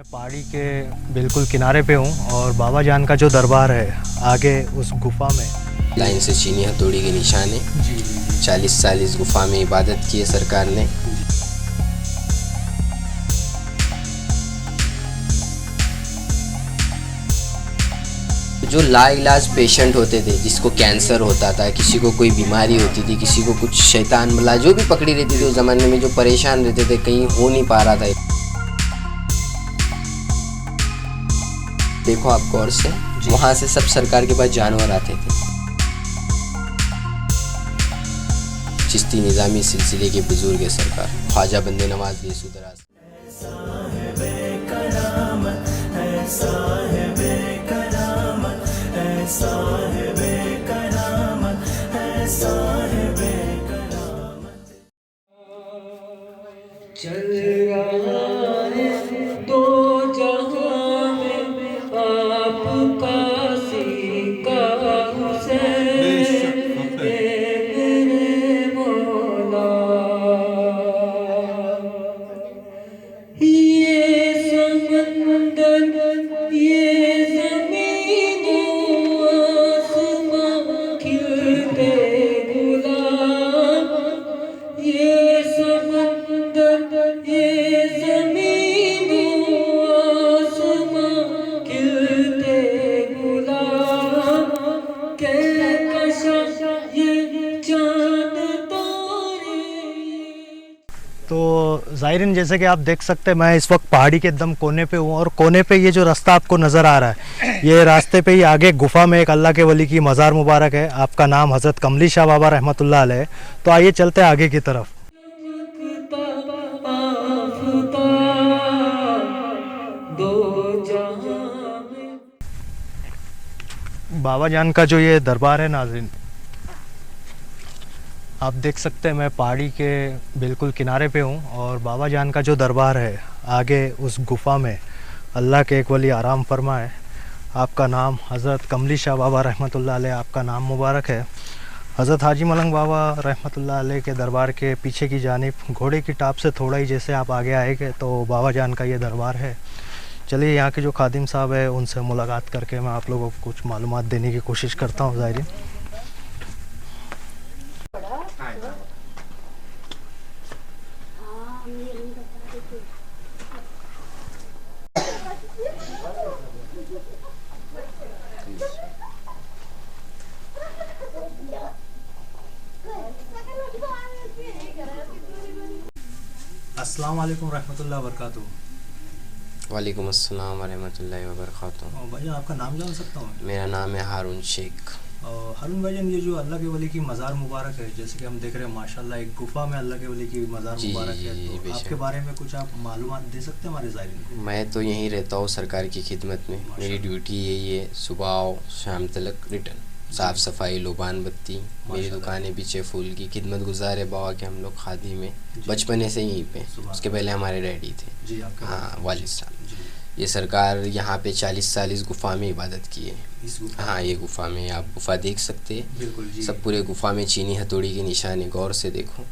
मैं पहाड़ी के बिल्कुल किनारे पे हूँ और बाबा जान का जो दरबार है आगे उस गुफा में लाइन से चीनी हथौड़ी के निशान है। जी 40 साल इस गुफा में इबादत की है सरकार ने। जो लाइलाज पेशेंट होते थे, जिसको कैंसर होता था, किसी को कोई बीमारी होती थी, किसी को कुछ शैतान बला जो भी पकड़ी रहती थी उस ज़माने में, जो परेशान रहते थे, कहीं हो नहीं पा रहा था। देखो आप गौर से, वहाँ से सब सरकार के पास जानवर आते थे। चिश्ती निज़ामी सिलसिले के बुजुर्ग है सरकार, ख्वाजा बंदे नवाज येसुदराज। चल रहा है दो जहां में आपका सीका हुसैन मेरे मौला। ये समंदर ये ज़मीन आसमां खिलते गुलाब, ये समंदर ये ज़मीन आसमां खिलते गुलाब, कहकशा ये चाँद तारे। तो ज़ाहिरीन जैसे कि आप देख सकते हैं मैं इस वक्त पहाड़ी के एकदम कोने पे हूँ और कोने पे ये जो रास्ता आपको नज़र आ रहा है, ये रास्ते पे ही आगे गुफा में एक अल्लाह के वली की मज़ार मुबारक है। आपका नाम हज़रत कमली शाह बाबा रहमतुल्लाह अलैह। तो आइए चलते हैं आगे की तरफ। बाबा जान का जो ये दरबार है नाज़रीन, आप देख सकते हैं मैं पहाड़ी के बिल्कुल किनारे पे हूँ और बाबा जान का जो दरबार है आगे उस गुफा में अल्लाह के एक वली आराम फरमा है। आपका नाम हज़रत कमली शाह बाबा रहमतुल्लाह अलैह, आपका नाम मुबारक है। हज़रत हाजी मलंग बाबा रहमतुल्लाह अलैह के दरबार के पीछे की जानिब घोड़े की टाप से थोड़ा ही जैसे आप आगे आएंगे तो बाबा जान का ये दरबार है। चलिए यहाँ के जो खादिम साहब है उनसे मुलाकात करके मैं आप लोगों को कुछ मालूमात देने की कोशिश करता हूँ। ज़ाहिर अस्सलाम वालेकुम रहमतुल्लाहि व बरकातुहू। वालेकुम अस्सलाम वरहमतुल्लाहि वबरकातुहू। भाईजान आपका नाम जान सकता हूँ? मेरा नाम है हारून शेख। हारून भाईजान, ये जो अल्लाह के वली की मज़ार मुबारक है, जैसे कि हम देख रहे हैं माशाल्लाह एक गुफा में अल्लाह के वली की मज़ार जी, मुबारक जी, है, जी, तो बेशक। आपके बारे में कुछ आप मालूमात दे सकते हैं हमारे ज़ाहिरीन को? मैं तो यहीं रहता हूँ सरकार की खिदमत में। मेरी ड्यूटी यही है, सुबह आओ शाम तक रिटर्न, साफ़ सफाई, लोबान बत्ती। मेरी माशाल्लाह। दुकानें पीछे फूल की, खिदमत गुजार है बाबा के हम लोग खादी में, बचपने से यहीं पे। सुभान उसके पहले हमारे डैडी थे, जी आपके हाँ वालिद साहब। जी ये सरकार यहाँ पे 40 साल इस गुफा में इबादत की है। इस गुफा हाँ ये गुफा में, आप गुफा देख सकते हैं। बिल्कुल जी। सब पूरे गुफा में चीनी हथौड़ी के निशान है, गौर से देखो।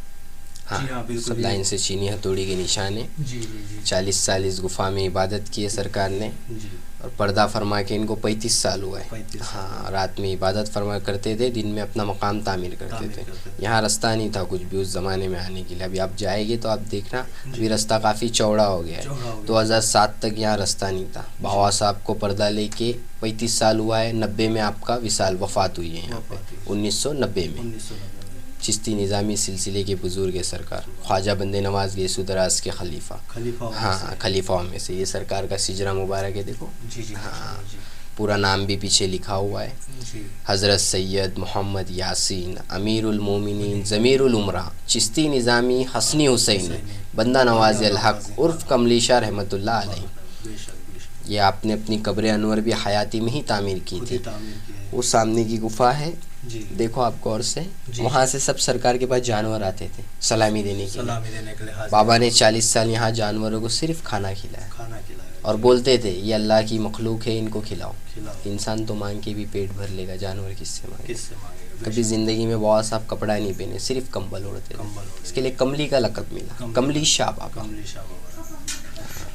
हाँ, जी हाँ, बिल्कुल सब जी। लाइन से चीनी हथौड़ी के निशान है। जी जी 40 साल इस गुफा में इबादत की है सरकार ने, जी और पर्दा फरमा के इनको 35 साल हुआ है। 35 साल। हाँ, रात में इबादत फरमा करते थे, दिन में अपना मकाम तामीर करते तामीर थे। करते थे। यहाँ रास्ता नहीं था कुछ भी उस ज़माने में आने के लिए। अभी आप जाएंगे तो आप देखना, अभी रास्ता काफ़ी चौड़ा हो गया चौड़ा हो है। गया। 2007 तक यहाँ रास्ता नहीं था। बाबा साहब को पर्दा लेके 35 साल हुआ है। 90 में आपका विशाल वफ़ात हुई है यहाँ पे, वफ़ात हुई। 1990 में। 1990 चिश्ती निज़ामी सिलसिले के बुजुर्ग है सरकार, ख्वाजा बंदे नवाज येसुदराज के खलीफा। खलीफा हाँ, खलीफाओं में से ये सरकार का सिजरा मुबारक है, देखो। जी जी हाँ, जी पूरा नाम भी पीछे लिखा हुआ है। जी हज़रत सैयद मोहम्मद यासीन अमीरुल मोमिनीन ज़मीरुल उमरा चिश्ती निज़ामी हसनी हुसैन बंदा नवाज अल हक उर्फ कमली शाह रहमतुल्लाह अलैह। बेशक बेशक ये आपने अपनी कब्र अनवर भी हयाती में ही तामीर की खुद ही थी। तामीर किया है। वो सामने की गुफा है, जी देखो आप गौर से। जी। वहाँ से सब सरकार के पास जानवर आते थे सलामी देने के लिए। सलामी देने के लिए हाजिर। बाबा ने 40 साल यहाँ जानवरों को सिर्फ खाना खिलाया खाना खिलाया और बोलते थे ये अल्लाह की मखलूक है, इनको खिलाओ। खिलाओ। इंसान तो मांग के भी पेट भर लेगा, जानवर किससे मांगे। किससे मांगेगा? कभी ज़िंदगी में बहुत साफ कपड़ा नहीं पहने, सिर्फ कंबल ओढ़ते थे। कंबल ओढ़े। इसके लिए कमली का लक़ब मिला, कमली शाह बाबा। कमली शाह बाबा।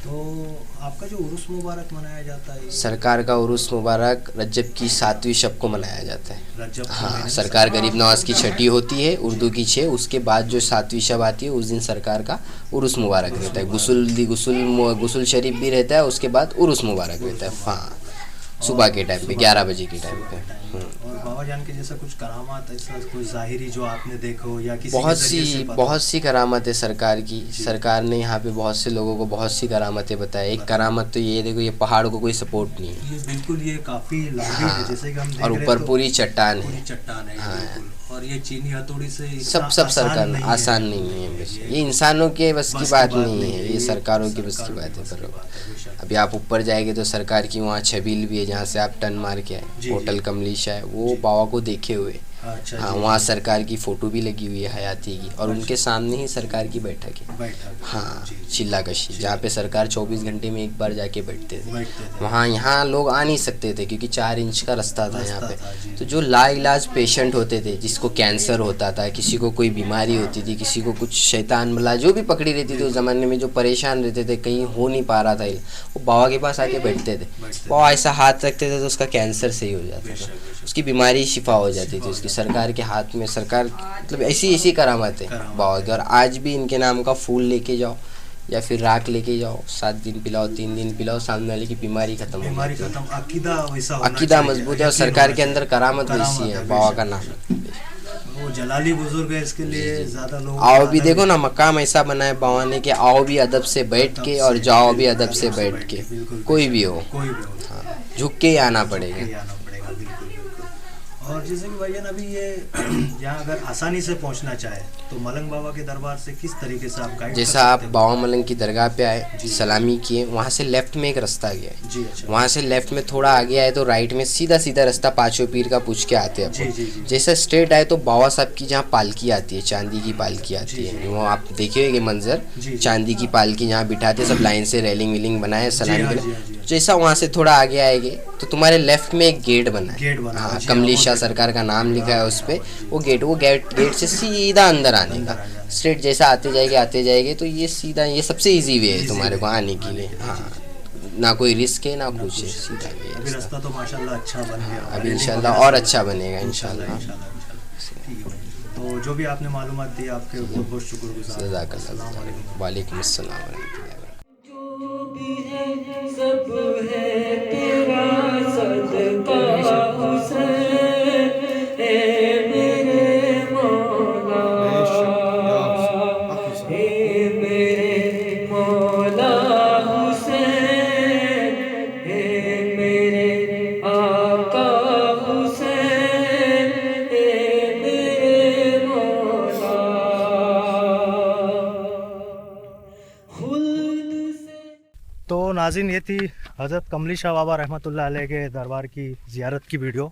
तो आपका जो उर्स मुबारक मनाया जाता है, सरकार का उर्स मुबारक रजब की 7वीं शब को मनाया जाता है। रजब के हाँ, महीने में सरकार गरीब नवाज की छठी होती है, उर्दू की 6, उसके बाद जो 7वीं शब आती है उस दिन सरकार का उर्स मुबारक रहता है। गुस्ल शरीफ भी रहता है, उसके बाद उर्स मुबारक रहता है। हाँ, सुबह के टाइम पे 11 बजे के टाइम पे। और बाबा जान के जैसा कुछ करामात ऐसा कोई ज़ाहिरी जो आपने देखा हो या किसी के ज़रिए से पता हो? बहुत सी करामत है सरकार की। सरकार ने यहाँ पे बहुत से लोगों को बहुत सी करामतें बताई। एक करामत तो ये देखो, ये पहाड़ को कोई सपोर्ट नहीं है। ये बिल्कुल, ये काफ़ी लंबी है, जैसे कि हम देख और रहे हैं ऊपर तो पूरी चट्टान पूरी है। चट्टान है, हाँ। बिल्कुल। और ये चीनी हथौड़ी से सब इतना सरकार नहीं आसान नहीं है बस। ये इंसानों के बस की बात नहीं है, ये सरकारों की बस की बात है। पर अभी आप ऊपर जाएंगे तो सरकार की वहाँ छबील भी है, जहाँ से आप टर्न मार के आए। होटल कमलीशा है, वो बाबा को देखे हुए। अच्छा हाँ, जी, वहाँ सरकार की फ़ोटो भी लगी हुई है हयाती की, और उनके सामने ही सरकार की बैठक है। बैठक। हाँ, जी, चिल्ला कशी, जहाँ पे सरकार 24 घंटे में एक बार जाके बैठते थे। बैठते थे। वहाँ यहाँ लोग आ नहीं सकते थे क्योंकि 4 इंच का रास्ता था यहाँ रास्ता था, जी। पे। तो जो लाइलाज पेशेंट होते थे, जिसको कैंसर होता था, किसी को कोई बीमारी होती थी, किसी को कुछ शैतान भला जो भी पकड़ी रहती थी उस ज़माने में, जो परेशान रहते थे, कहीं हो नहीं पा रहा था, वो बाबा के पास आके बैठते थे। बाबा ऐसा हाथ रखते थे तो उसका कैंसर सही हो जाता था, उसकी बीमारी शिफा हो जाती थी उसकी। सरकार के हाथ में, सरकार मतलब ऐसी करामत है बाबा की। और आज भी इनके नाम का फूल लेके जाओ या फिर राख लेके जाओ, 7 दिन पिलाओ, 3 दिन पिलाओ, सामने वाले की बीमारी खत्म हो बीमारी जाती है। खत्म, अकीदा वैसा होना अकीदा चाहिए, मजबूत है और यकीन सरकार होना के अंदर करामत वैसी है, बाबा का नाम। वो जलाली बुजुर्ग है, इसके लिए ज़्यादा लोग आओ भी देखो ना, मकाम ऐसा बना है बाबा ने कि आओ भी अदब से बैठ के और जाओ भी अदब से बैठ के, कोई भी हो। कोई भी हो, हाँ, झुक के ही आना पड़ेगा। के आना पड़ेगा, बिल्कुल बिल्कुल। और जैसे कि भैया अभी ये यहाँ अगर आसानी से पहुँचना चाहे तो मलंग बाबा के दरबार से किस तरीके से आप गाइड जैसा कर आप सकते हो? बाबा मलंग की दरगाह पे आए, सलामी किए, वहाँ से लेफ्ट में एक रास्ता गया है। जी, अच्छा। वहाँ से लेफ्ट में थोड़ा आगे आए तो राइट में सीधा सीधा रास्ता पांचों पीर का पूछ के आते हैं जी, जी, अपन। जी। जैसा स्ट्रेट आए तो बाबा साहब की जहाँ पालकी आती है, चांदी की पालकी आती है, वो आप देखे होंगे मंजर, जी। चांदी की पालकी जहाँ बिठाते, सब लाइन से रेलिंग वेलिंग बनाए सलामी हाँ, के जी, लिए। हाँ, जी, हाँ। जैसा वहाँ से थोड़ा आगे आएंगे तो तुम्हारे लेफ्ट में एक गेट बना है। गेट बना है, हाँ, जी, कमलीशा हाँ, सरकार का नाम लिखा है उस पे। वो गेट से सीधा अंदर आने का, स्ट्रेट जैसा आते जाएंगे तो ये सीधा, ये सबसे इजी वे है तुम्हारे को आने के लिए। हाँ, ना कोई रिस्क है ना कुछ है, सीधा वे है अभी रास्ता। रास्ता तो माशाल्लाह अच्छा बन गया। अभी इंशाल्लाह और अच्छा बनेगा इंशाल्लाह। ठीक है भाई। तो जो भी आपने मालूमात दी, आपके बहुत बहुत शुक्रगुजार हूं। अस्सलाम वालेकुम। वालेकुम अस्सलाम वरहमतुल्लाहि वबरकातुहू। जो भी है सब है तेरा सदका हुसैन, ए मेरे मौला, ए मेरे मौला हुसैन, ए मेरे आका हुसैन, ए मेरे मौला। खुल्द से तो नाज़रीन, ये थी हज़रत कमली शाह बाबा रहमतुल्लाह अलैह के दरबार की ज़ियारत की वीडियो।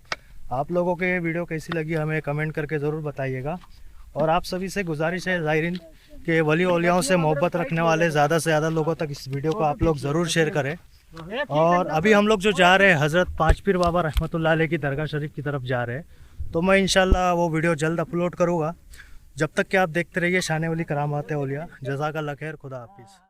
आप लोगों को ये वीडियो कैसी लगी हमें कमेंट करके ज़रूर बताइएगा। और आप सभी से गुजारिश है ज़ाहिरीन कि वली औलियाओं से मोहब्बत रखने वाले ज़्यादा से ज़्यादा लोगों तक इस वीडियो को आप लोग ज़रूर शेयर करें। और अभी हम लोग जो जा रहे हैं हज़रत पाँच पीर बाबा रहमतुल्लाह अलैह की दरगाह शरीफ की तरफ जा रहे हैं, तो मैं इंशाल्लाह वो वीडियो जल्द अपलोड करूँगा। जब तक कि आप देखते रहिए शान वली करामात औलिया। जज़ाकल्लाह खैर, खुदा हाफिज़।